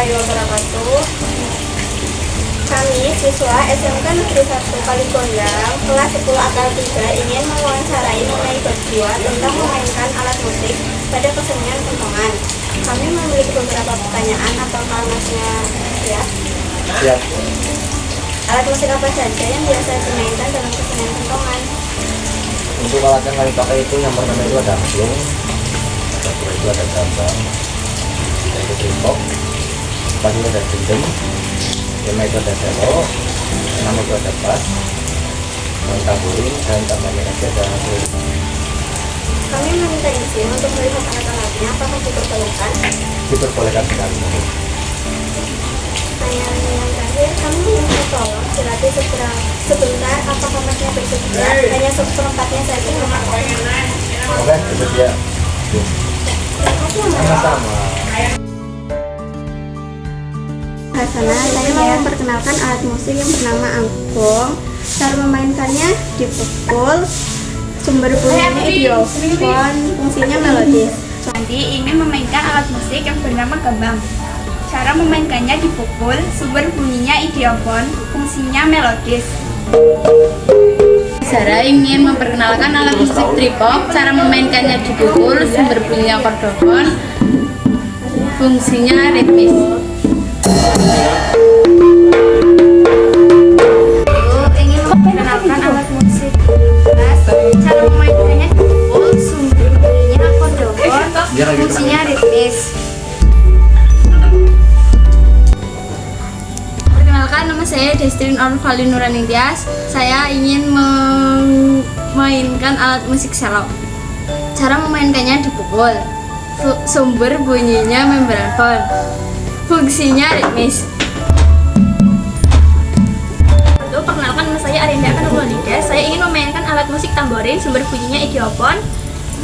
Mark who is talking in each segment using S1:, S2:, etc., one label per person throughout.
S1: warahmatullahi wabarakatuh. Kami siswa SMK Negeri 1 Kaligondang kelas 10 akal 3 ingin mewawancarai mengenai berdua tentang memainkan alat musik pada kesenian kentongan. Kami memiliki beberapa pertanyaan. Apakah masnya siap?
S2: Siap.
S1: Alat musik apa saja yang biasa dimainkan dalam kesenian kentongan?
S2: Untuk alat yang kami pakai itu yang pertama itu ada angklung, ada kedua itu ada gambang, ada tripod, empat itu ada gendeng, lima itu ada selo, enam itu ada bass, tamborin, dan tambahnya lagi ada flute.
S1: Kami meminta izin untuk melihat alat-alatnya. Apakah diperbolehkan?
S2: Diperbolehkan sekali.
S1: Pertanyaan yang terakhir, kami minta tolong dilatih sebentar. Apakah masnya bersedia? Hanya seperempatnya saja.
S2: Oke, bersedia. Sama-sama.
S1: Hasana, saya mau memperkenalkan alat musik yang bernama angklung. Cara memainkannya dipukul, sumber bunyinya idiofon, fungsinya melodis.
S3: Jadi ingin memainkan alat musik yang bernama gambang. Cara memainkannya dipukul, sumber bunyinya idiofon, fungsinya melodis.
S4: Zara ingin memperkenalkan alat musik tripod. Cara memainkannya dipukul, sumber bunyinya kordofon, fungsinya ritmis.
S3: Ingin memperkenalkan alat musik bass. Cara memainkannya dipukul, sumber bunyinya kordofon, fungsinya ritmis. Perkenalkan, nama saya Destrin Orvali Nuranitias. Saya ingin memainkan alat musik selo. Cara memainkannya dipukul, sumber bunyinya membranfon, fungsinya ritmis. Perkenalkan, nama saya Arinda Kanulolida. Saya ingin memainkan alat musik tamborin, sumber bunyinya idiofon,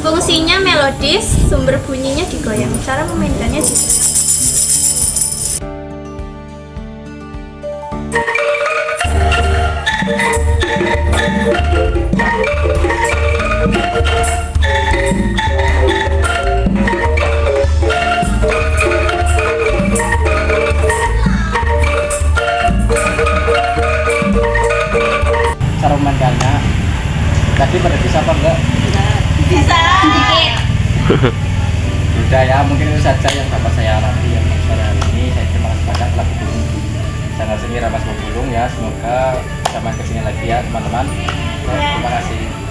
S3: fungsinya melodis, sumber bunyinya digoyang. Cara memainkannya digoyang.
S2: Cara memainkannya, tadi pada bisa apa enggak?
S3: Bisa sedikit.
S2: Sudah ya, mungkin itu saja yang dapat saya latih yang sore hari ini. Saya terima kasih banyak telah berkunjung di channel seni Ramas Bubulung ya. Semoga bisa main kesini lagi ya teman-teman. Terima kasih.